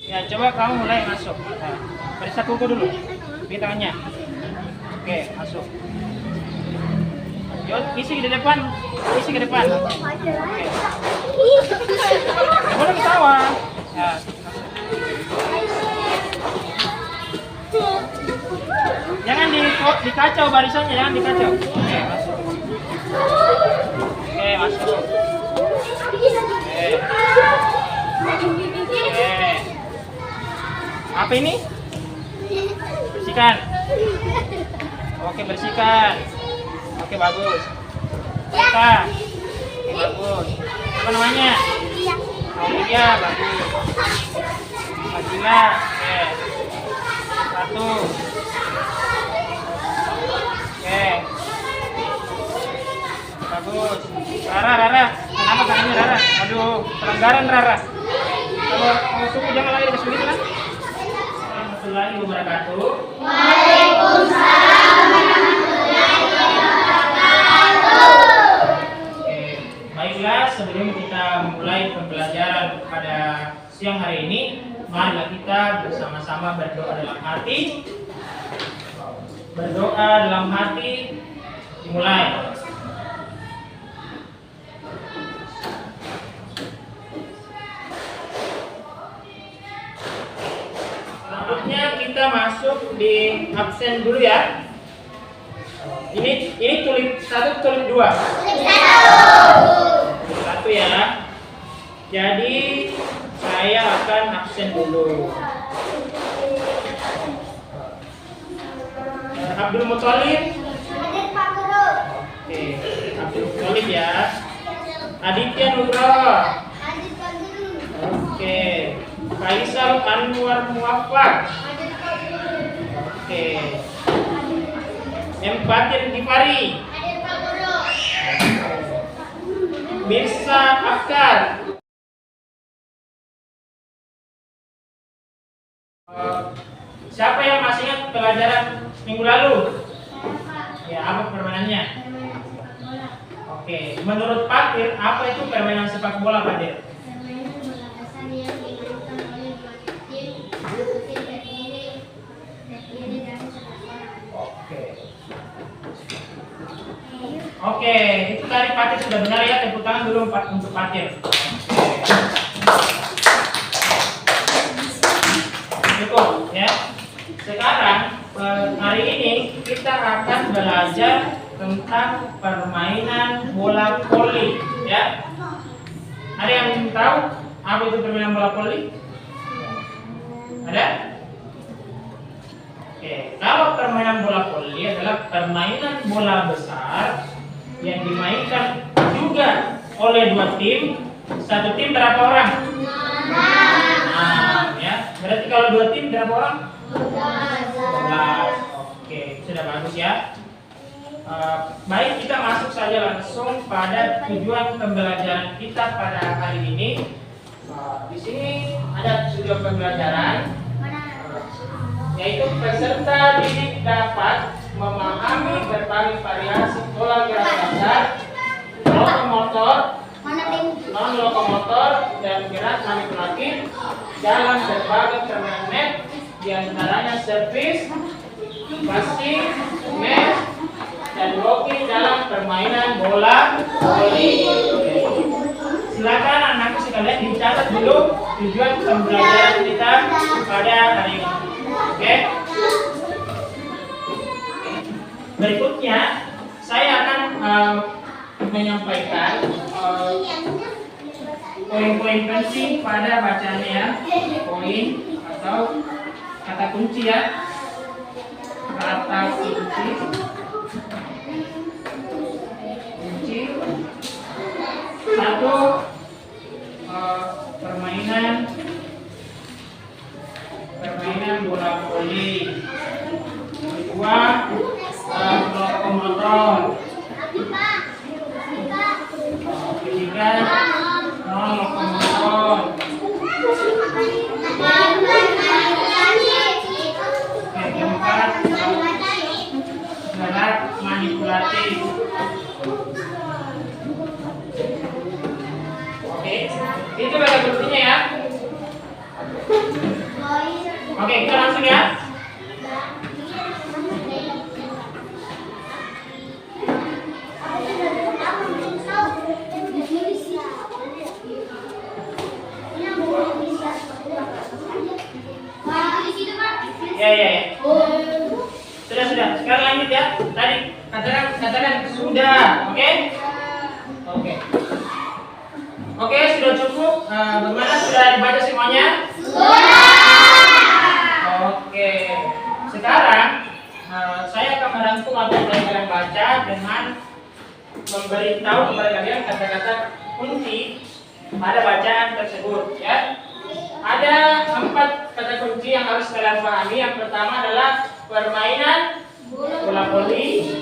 Ya, coba kamu mulai masuk. Nah, periksa kuku dulu. Di tangannya. Oke, masuk. Yuk, isi ke depan. Isi ke depan. Oke. Nggak boleh ketawa. Ya, jangan dikacau barisannya, jangan dikacau. Oke, masuk. Oke, masuk. Oke. Oke. Apa ini? Bersihkan. Oke, bersihkan. Oke, bagus. Oke, bagus. Apa namanya? Aulia, bagus. Fadila, oke. Satu. Oke. Bagus. Rara. Kenapa tangannya Rara? Aduh, pelanggaran Rara. Kalau suku jangan lagi kesulitan kan? Warahmatullahi wabarakatuh. Waalaikumsalam warahmatullahi wabarakatuh. Oke, baiklah, sebelum kita memulai pembelajaran pada siang hari ini, marilah kita bersama-sama berdoa dalam hati. Berdoa dalam hati dimulai. Selanjutnya kita masuk di absen dulu ya. Ini tulis 1, tulis 2. Satu ya. Jadi saya akan absen dulu. Abdul Muthalib. Oke, Abdul Muthalib ya. Aditya Nugroho. Oke. Faisal Anwar Muwaffaq. Oke. M. Fatir Gifari. Mirsa Afkar. Siapa yang masih ingat pelajaran minggu lalu? Ya, apa permainannya? Oke, menurut Fatir, apa itu permainan sepak bola, Fatir? Oke, itu tadi Fatir sudah benar ya, tepuk tangan dulu untuk Fatir. Cukup ya. Sekarang hari ini kita akan belajar tentang permainan bola voli ya. Ada yang tahu apa itu permainan bola voli? Ada? Oke, kalau permainan bola voli adalah permainan bola besar yang dimainkan juga oleh dua tim. Satu tim berapa orang? 6 ya. Berarti kalau dua tim berapa orang? 12. Oke, sudah bagus ya. Baik, kita masuk saja langsung pada tujuan pembelajaran kita pada hari ini. Di sini ada tujuan pembelajaran, yaitu peserta didik dapat memahami berbagai variasi pola gerak dasar, lokomotor, non-lokomotor, dan gerak manipulatif dalam berbagai permainan net, diantaranya servis, passing, match, dan blocking dalam permainan bola voli. Silakan anakku sekalian dicatat dulu tujuan pembelajaran kita pada hari ini. Oke. Berikutnya saya akan menyampaikan poin-poin penting pada bacaannya ya. Poin atau kata kunci ya. Kata kunci. Satu, permainan bola voli. Kedua, lokomotor. Ketiga, non-lokomotor. Keempat, gerak manipulatif. Oke, itu kata kuncinya ya. kita langsung ya. Ya. Sudah. Sekarang lanjut ya. Tadi katakan sudah. Oke, sudah cukup. Bagaimana, sudah dibaca semuanya? Oke. Sekarang saya akan merangkum apa yang kalian baca dengan memberitahu kepada kalian kata-kata kunci pada bacaan tersebut ya. Ada 4 kata kunci yang harus kalian pahami. Yang pertama adalah permainan bola voli.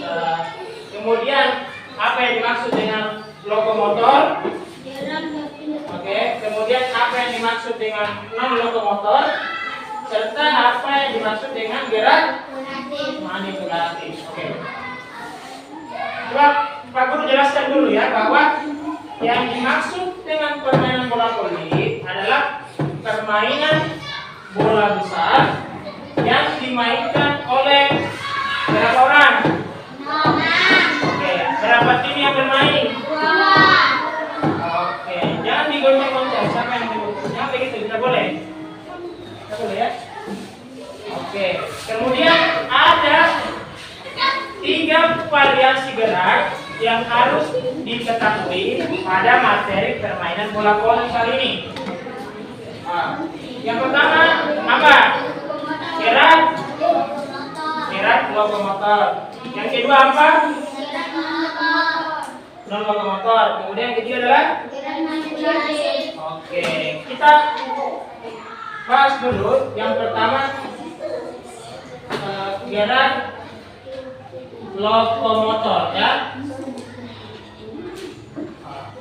Kemudian apa yang dimaksud dengan lokomotor? Oke. Kemudian apa yang dimaksud dengan non lokomotor? Serta apa yang dimaksud dengan gerak manipulatif. Oke. Coba Pak Guru jelaskan dulu ya bahwa yang dimaksud dengan permainan bola voli adalah permainan bola besar yang dimainkan oleh berapa orang? Oke, berapa tim yang bermain? Oke, jangan digoncang-goncang. Siapa yang digoncang? Jangan begitu, tidak boleh. Tidak boleh ya. Oke, kemudian ada 3 variasi gerak yang harus diketahui pada materi permainan bola voli kali ini. Yang pertama apa? Gerak lokomotor. Yang kedua apa? Non lokomotor. Kemudian yang ketiga adalah oke, kita bahas dulu. Yang pertama gerak lokomotor ya.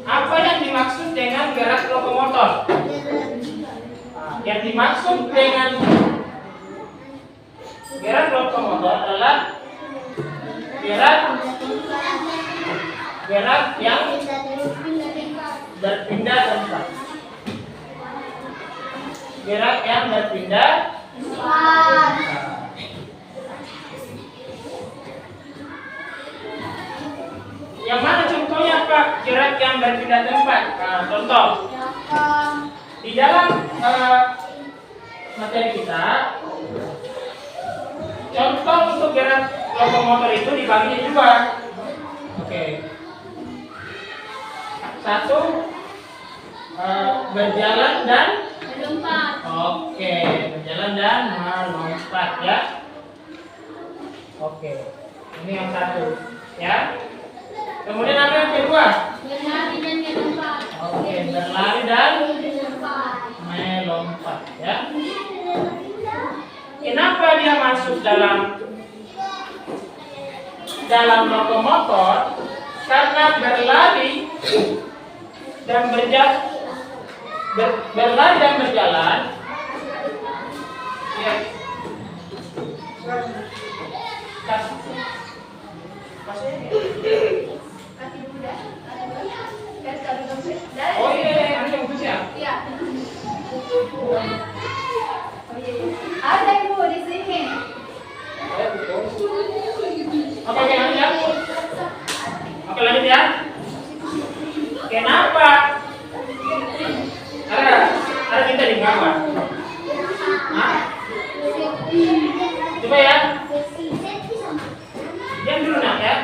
Apa yang dimaksud dengan gerak lokomotor? Yang dimaksud dengan gerak lokomotor adalah gerak yang berpindah tempat. Gerak yang berpindah tempat. Yang mana contohnya Pak? Gerak yang berpindah tempat. Contoh di dalam materi kita, contoh untuk gerak lokomotor itu dibagi 2. Oke. 1 berjalan dan melompat. Oke, berjalan dan melompat ya. Oke. Ini yang 1 ya. Kemudian apa yang kedua? Berlari dan melompat. Oke, berlari dan melompat ya. Kenapa dia masuk dalam lokomotor? Karena berlari dan berjalan ya. Oh iya, ada yang khusus ya? Iya. Ada Ibu di sini. Oke, lanjut ya. Oke, lanjut ya. Kenapa? Ada kita di gambar. Coba ya. Diam dulu nak ya.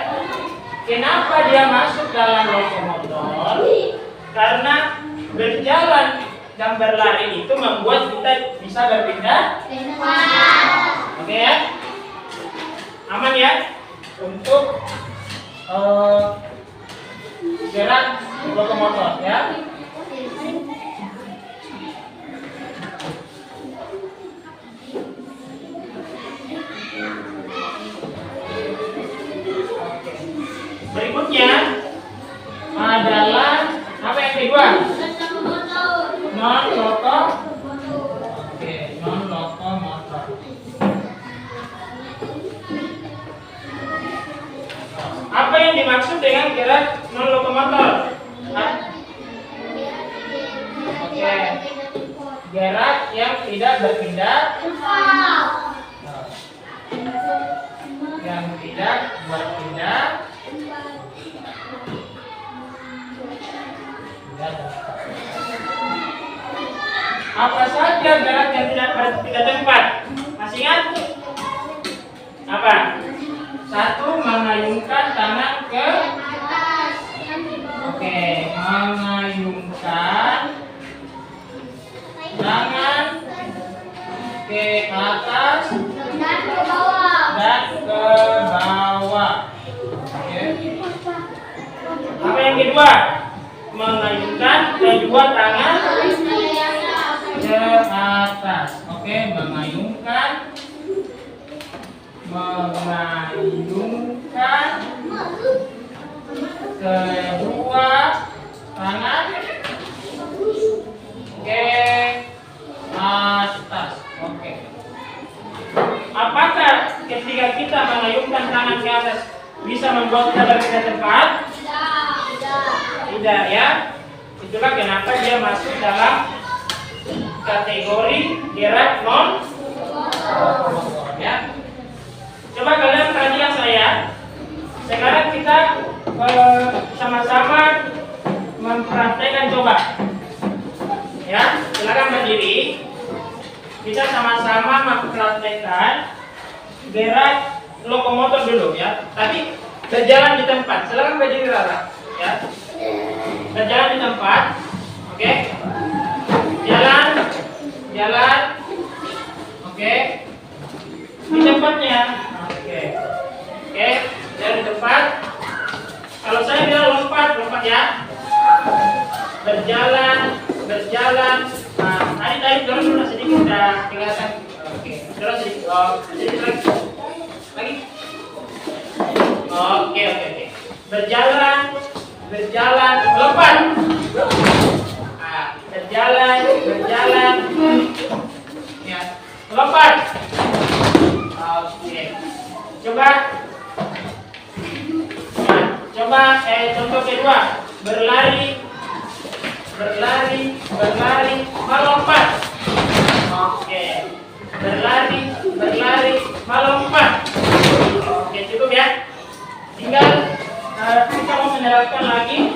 Kenapa dia masuk dalam lokomotor? Karena berjalan dan berlari itu membuat kita bisa berpindah. Oke ya? Aman ya? Untuk gerak lokomotor ya. Berikutnya adalah apa yang kedua? Non lokomotor. Oke, non lokomotor. Apa yang dimaksud dengan gerak non lokomotor? Oke. Gerak yang tidak berpindah. Yang tidak berpindah. Apa saja gerak yang tidak berpindah tempat? Masih ingat? Apa? Satu, mengayunkan tangan ke atas. Oke, mengayunkan tangan ke atas Dan ke bawah. dan ke bawah. Oke. Apa yang kedua? Mengayunkan kedua tangan ke atas. Oke, mengayunkan kedua tangan ke atas. Oke. Apakah ketika kita mengayunkan tangan ke atas bisa membuat kita berpindah tempat? Tidak ya. Itulah kenapa dia masuk dalam kategori gerak non motor ya. Coba kalian perhatikan saya. Sekarang kita sama-sama mempraktekkan coba. Ya, silakan berdiri. Kita sama-sama mempraktekkan gerak lokomotor dulu ya. Tapi berjalan di tempat. Silakan berdiri Rara. Ya. Berjalan di tempat. Oke. Jalan. Oke. Di tempatnya. Oke, jalan di tempat. Kalau saya bilang lompat ya. Berjalan. Nah, tadi dorong dulu sedikit udah kelihatan. Oke, dorong sedikit. Sedikit lagi. Oke. Berjalan, lompat. Nah, berjalan. Ya, lompat. Oke. Coba contoh kedua, berlari, melompat. Oke. Berlari, melompat. Oke, cukup ya. Tinggal kita mau menerapkan lagi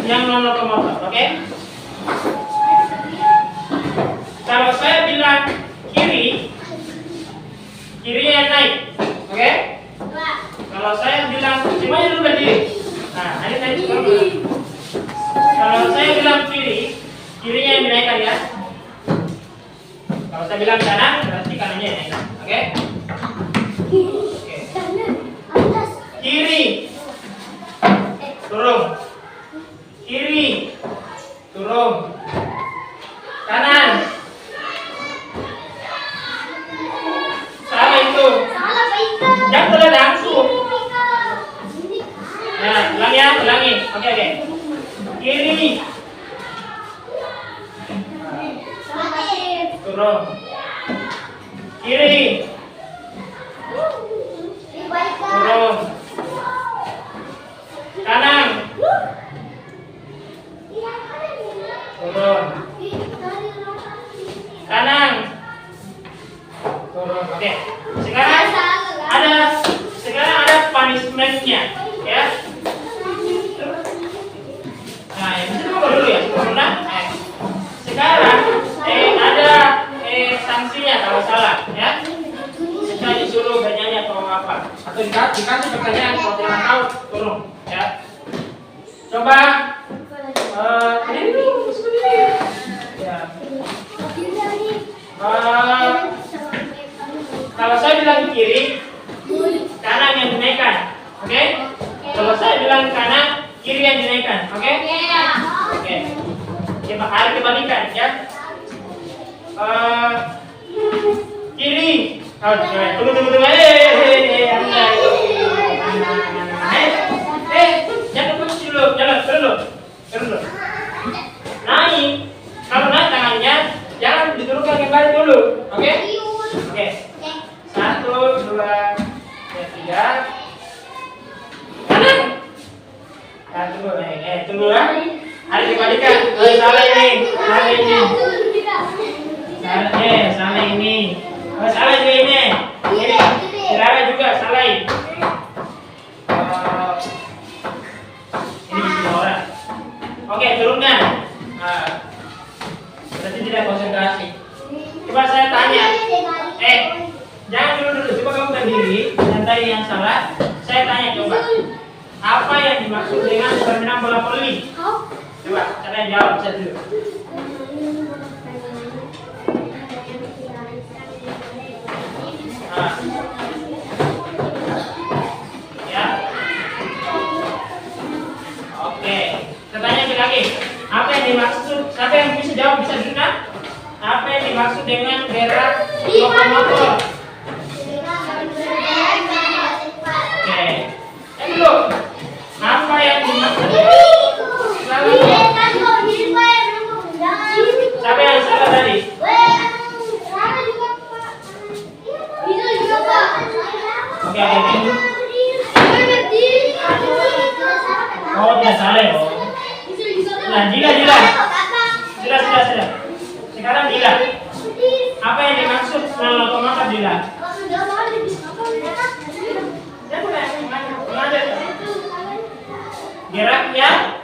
yang non lokomotor, oke? Kalau saya bilang kirinya naik, oke? Kalau saya bilang semuanya dulu berdiri. Nah, ini saya coba. Kalau saya bilang kirinya yang dinaikkan ya. Kalau saya bilang kanan, berarti kanannya yang naik, oke? Kiri, turun. Kiri, turun. Kanan. Salah itu. Jangan boleh langsung. Nah, ulangi. Oke. Kiri. Turun. Kiri. Turun. Kanan. Turun. Kanan. Turun. Oke. Sekarang ada punishment-nya, ya. Nah, yang bisa coba dulu ya. Sekarang ada sanksinya kalau salah, ya. Kita disuruh bernyanyi atau apa, atau dikasih pertanyaan kalau tidak tahu turun, ya. Coba ini dulu seperti ya. Kalau saya bilang kiri, kanan yang dinaikkan, oke? Kalau saya bilang kanan, kiri yang dinaikkan, oke? Oke. Harus kebalikan, ya. Kiri. Tunggu. Jangan kunci dulu, jalan turun dulu. Naik. Kalau naik tangannya, jangan diturunkan kembali dulu, oke? Oke. 1, 2, 3. Kanan. Tunggu ya. Ada dibalikan. Salah ini. Salah ini. Salah ini. Salah juga ini. Ini. Salah juga salah ini. Ini bisa orang. Oke, turunkan. Berarti tidak konsentrasi. Coba saya tanya. Jangan dulu. Coba kamu berdiri. Dan tadi yang salah. Saya tanya coba. Apa yang dimaksud dengan permainan bola voli? Coba, kalian jawab satu. Ya. Oke. Saya tanya lagi. Apa yang dimaksud? Siapa yang bisa jawab bisa juga? Apa yang dimaksud dengan gerak lokomotor? Oke. Dulu. Apa yang dimaksud? Siapa yang salah tadi? Oke. Oh, dia salah ya. Nah, Jila. Sudah. Sekarang Jila. Apa yang dimaksud dengan lokomotor Jila? Geraknya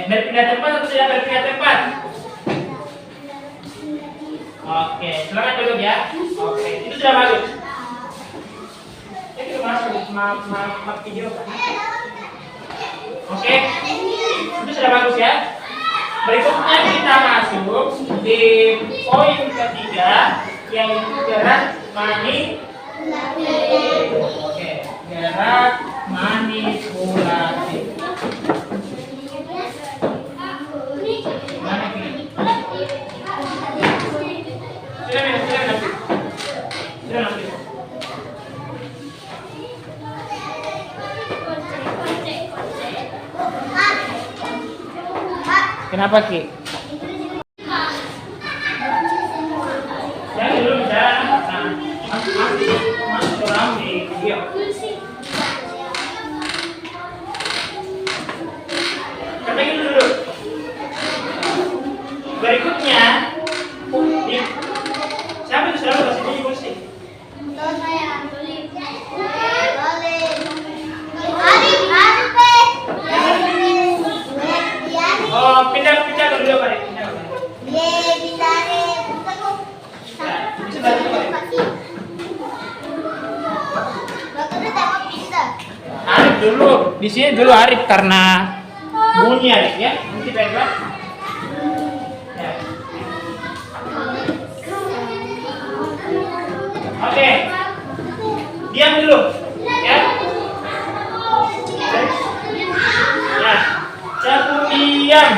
berpindah tempat atau tidak berpindah tempat? Oke, silakan duduk ya. Oke, itu sudah bagus. Itu masuk maaf video kan? Oke, itu sudah bagus ya. Berikutnya kita masuk di poin ketiga, yaitu gerak manipulatif. Oke, gerak manipulatif. Kenapa Ki? Jangan dulu bicara. Masuk orang di video. Katakan dulu. Berikutnya, siapa itu selalu bahasa ini kursi? Oh, pindah ke dulu Pak. Pindah. Bisa bantu Pak. Arif dulu, di sini dulu Arif karena bunyi Arif ya. Nanti baiklah. Ya. Oke. Diam dulu, ya. Ya. Satu diam.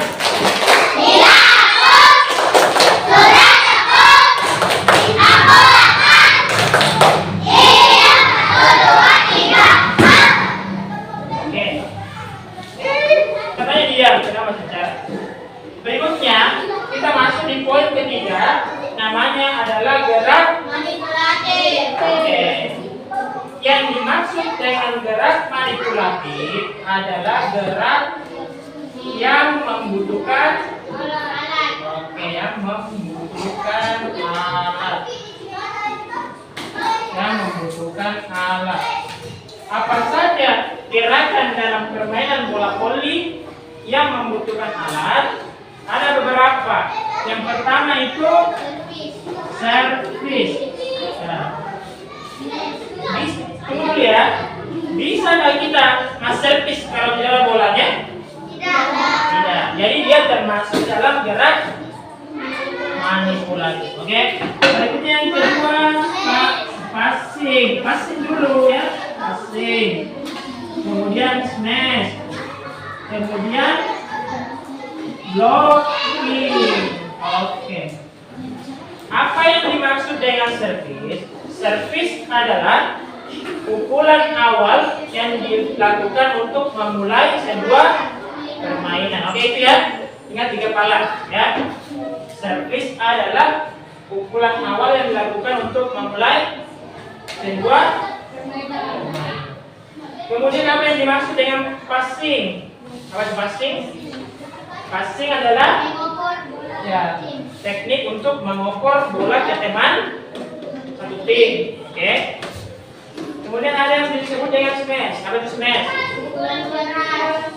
Berikutnya kita masuk di poin ketiga, namanya adalah gerak manipulatif. Oke. Yang dimaksud dengan gerak manipulatif adalah gerak yang membutuhkan alat. Oke, yang membutuhkan alat. Yang membutuhkan alat. Apa saja gerakan dalam permainan bola voli yang membutuhkan alat? Ada beberapa. Yang pertama itu servis. Tunggu dulu ya. Bisa nggak kita servis kalau jalan bolanya? Tidak. Jadi dia termasuk dalam gerak manipulatif. Oke. Berikutnya yang kedua passing. Passing dulu ya. Passing. Kemudian smash. Kemudian blocking. Oke. Apa yang dimaksud dengan servis? Servis adalah pukulan awal yang dilakukan untuk memulai sebuah permainan. Oke itu ya. Ingat 3 kepala ya. Servis adalah pukulan awal yang dilakukan untuk memulai sebuah permainan. Kemudian apa yang dimaksud dengan passing? Apa itu passing? Passing adalah Mengoper bola ya, tim. teknik untuk mengoper bola ke teman satu tim. Oke. Kemudian ada yang disebut dengan smash. Apa itu smash? Pukulan keras.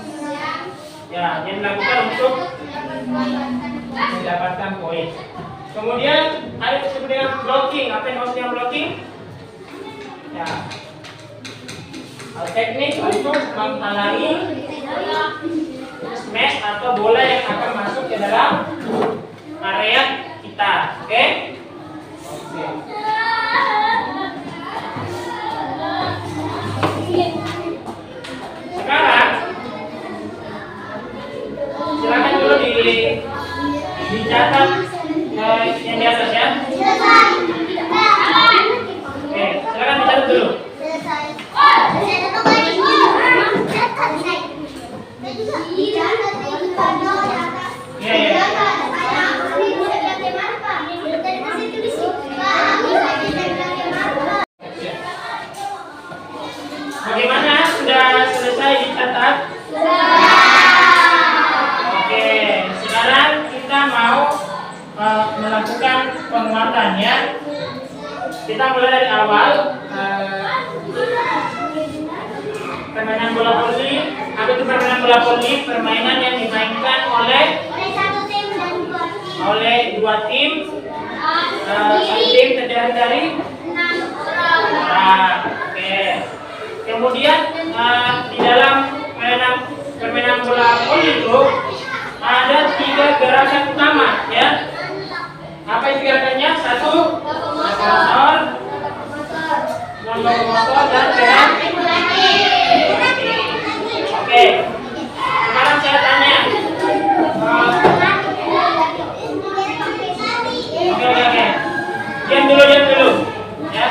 Ya, yang dilakukan untuk mendapatkan poin. Kemudian ada yang disebut dengan blocking. Apa yang maksudnya blocking? Ya, teknik untuk menghalangi smash atau bola yang akan masuk ke dalam area kita. Oke? Oke. Sekarang silakan dulu dicatat yang di atas ya. Oke, silakan dicatat dulu. Ya, ya. Bagaimana? Sudah selesai dicatat? Oke, sekarang kita mau melakukan penguatan ya. Kita mulai dari awal. Permainan bola voli. Apa itu permainan bola voli? Permainan yang dimainkan oleh dua tim. Satu tim terdiri dari 6 orang. Oke. Kemudian di dalam permainan bola voli itu ada 3 gerakan utama ya. Apa itu gerakannya? 1 lokomotor dan gerak. Oke. Sekarang saya tanya. Oke. Diam dulu. Ya.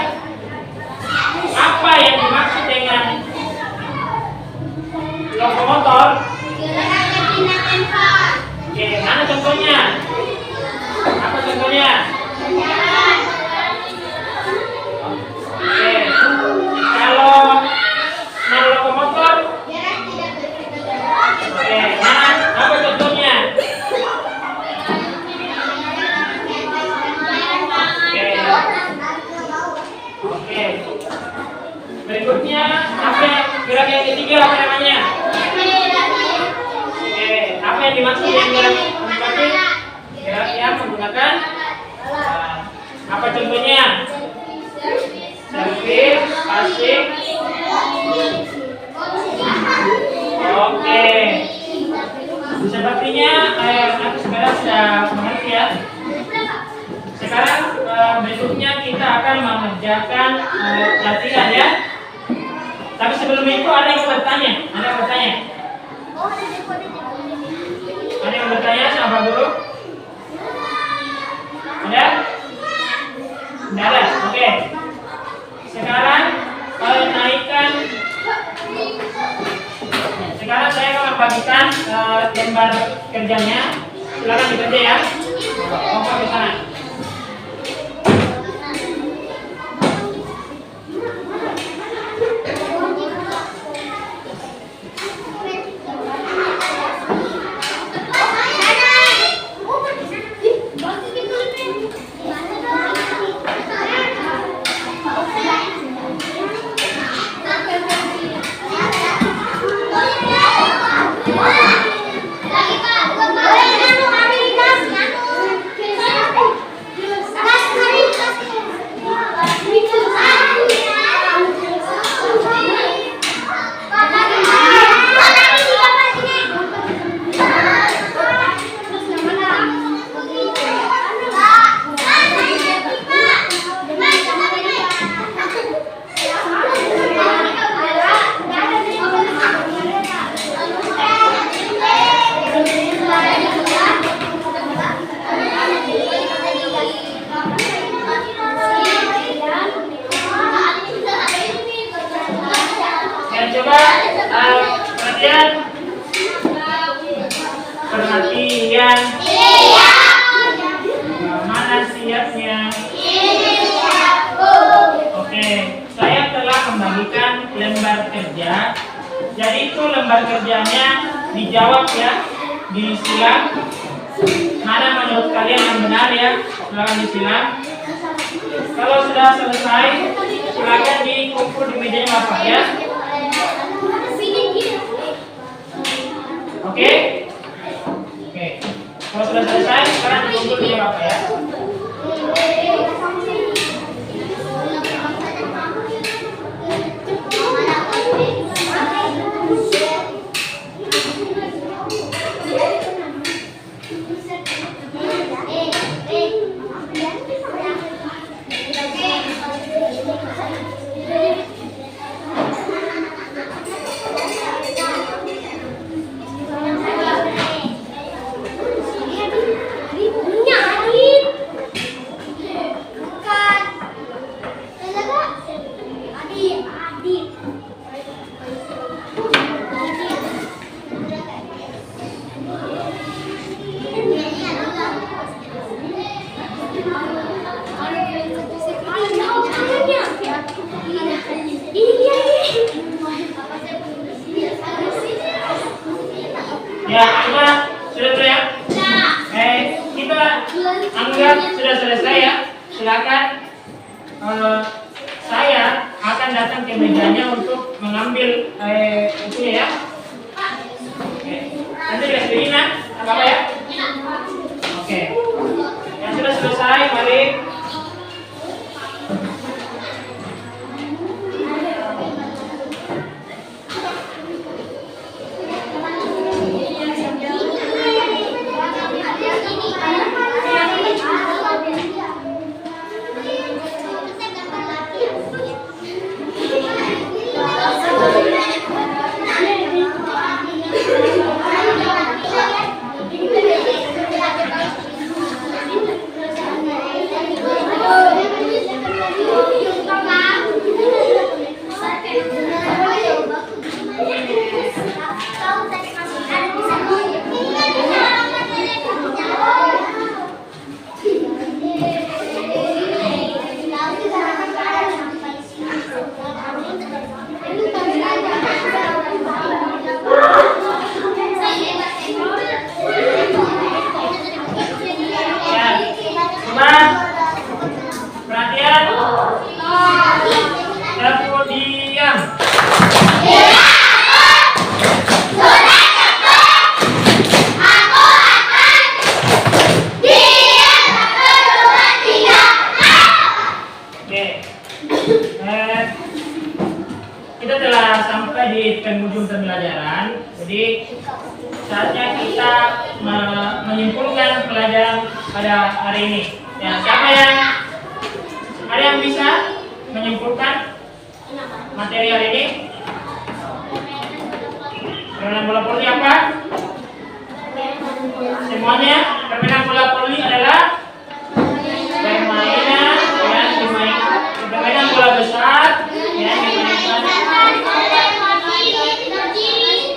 Apa yang dimaksud dengan lokomotor? Oke, mana contohnya? Apa contohnya? Oke, kalau lokomotor, oke, mana? Apa contohnya? Oke. Berikutnya apa gerak yang ketiga apa namanya? Oke, apa yang dimaksud dengan gerak ketiga? Gerak yang menggunakan apa contohnya? Servis, passing. Oke. Sepertinya aku sekarang sudah mengerti ya. Sekarang berikutnya kita akan mengerjakan latihan ya. Tapi sebelum itu ada yang bertanya. Ada yang bertanya sama Pak Guru? Ada? Tidak ada. Oke. Sekarang naikkan. Sekarang saya akan membagikan lembar kerjanya. Silakan dikerja ya. Oke, ke sana. Perhatian. Mana siapnya? Oke, saya telah membagikan lembar kerja. Jadi itu lembar kerjanya dijawab ya, disilang. Mana menurut kalian yang benar ya? Silakan disilang. Kalau sudah selesai, silakan dikumpul di mejanya Bapak ya. Oke? Oke. Kalau sudah selesai, sekarang dikumpul di meja Bapak ya. Ya, sudah ya? Kita anggap sudah selesai ya. Silakan. Saya akan datang ke mejanya untuk mengambil bukunya ya. Oke. Nanti bisa sendiri apa ya? Oke. Yang sudah selesai, mari. Kita telah sampai di penghujung pembelajaran. Jadi saatnya kita menyimpulkan pelajaran pada hari ini. Ya, siapa yang ada yang bisa menyimpulkan materi hari ini? Permainan bola voli apa? Semuanya permainan bola voli adalah permainan bola besar ya, dimainkan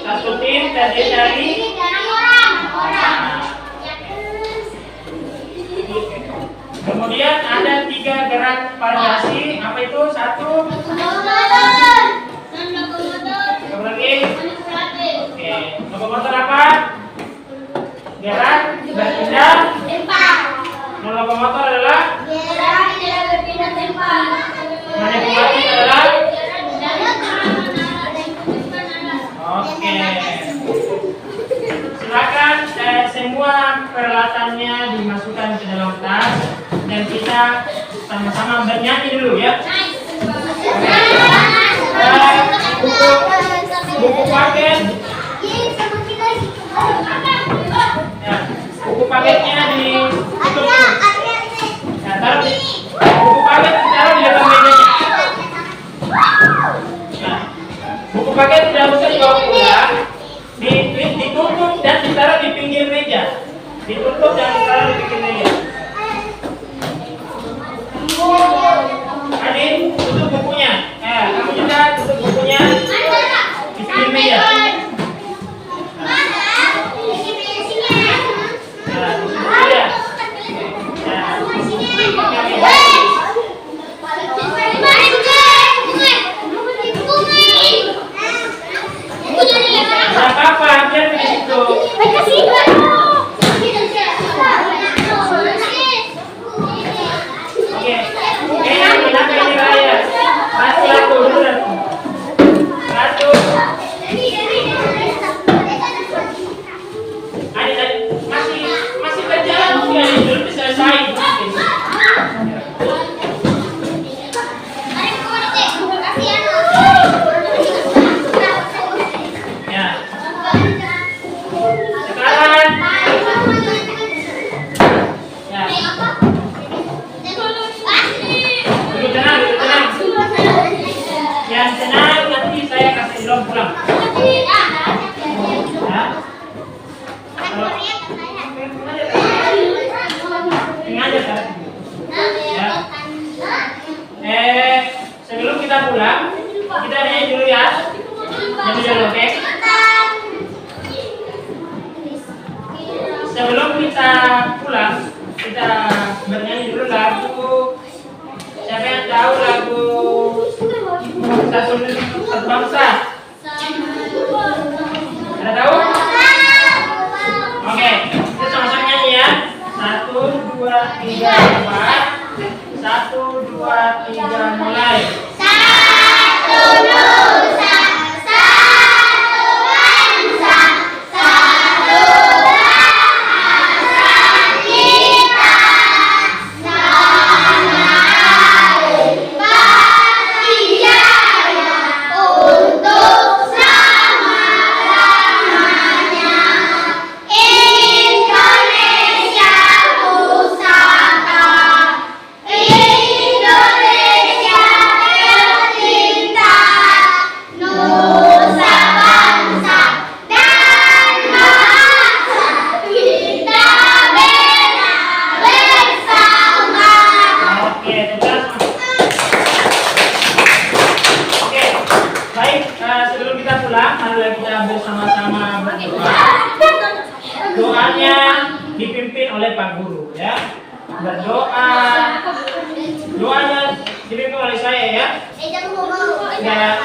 satu tim terdiri dari kemudian ada 3 gerak variasi. Apa itu? 1 lagi. Oke, lokomotor apa? Gerak berpindah tempat. Lokomotor adalah manipulatif adalah. Oke. Silakan semua peralatannya dimasukkan ke dalam tas dan kita sama-sama bernyanyi dulu ya. Buku paket. Ya, buku paketnya ditutup. Nah, taruh buku paket ditaruh di depan mejanya. Nah, buku paket tidak usah dibawa pulang, ditutup dan ditaruh di pinggir meja. Ditutup dan ditaruh di pinggir meja. Adik, tutup bukunya. Kamu juga tutup bukunya di pinggir meja. Buku bersama-sama berdoa. Doanya dipimpin oleh Pak Guru ya. Berdoa. Doanya dipimpin oleh saya ya. Ya,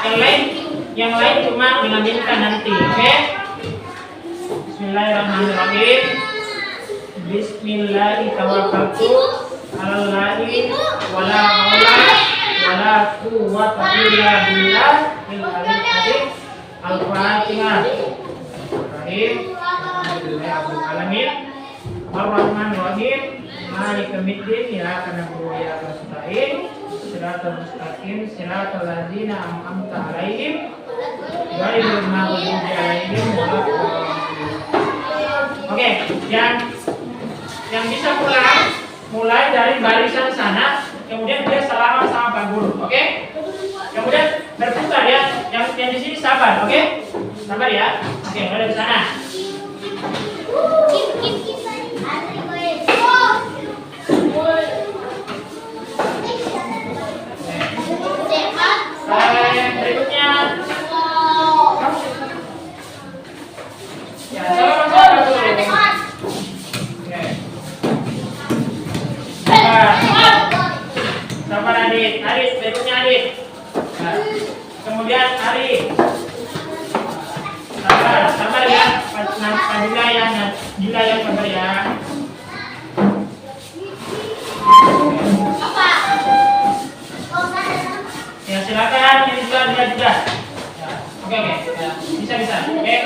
yang lain cuma mengaminkan nanti, oke? Bismillahirrahmanirrahim. Bismillahirrahmanirrahim. Allahi wala haula wala quwwata illa billah Al-Fatihah. Rahim. Alhamdulillahirabbil alamin. Ar-Rahmanir-Rahim. Maliki yaumiddin. Iyyaka na'budu wa iyyaka nasta'in. Shiratal mustaqim. Shiratal ladzina an'amta 'alaihim ghairil maghdubi 'alaihim waladdallin. Oke, yang bisa mulai dari barisan sana, kemudian dia selama sama Pak Guru, oke? Kemudian berputar ya, yang di sini sabar, oke? Sabar ya, oke, mulai dari sana. Yang berikutnya, ya, sabar dulu. Oke. Sabar adik, berikutnya adik. Nah, kemudian Ari. Sabar ya. Pak Dila yang sabar ya. Ya silakan, ini juga. Ya. Oke. Ya, bisa. Oke.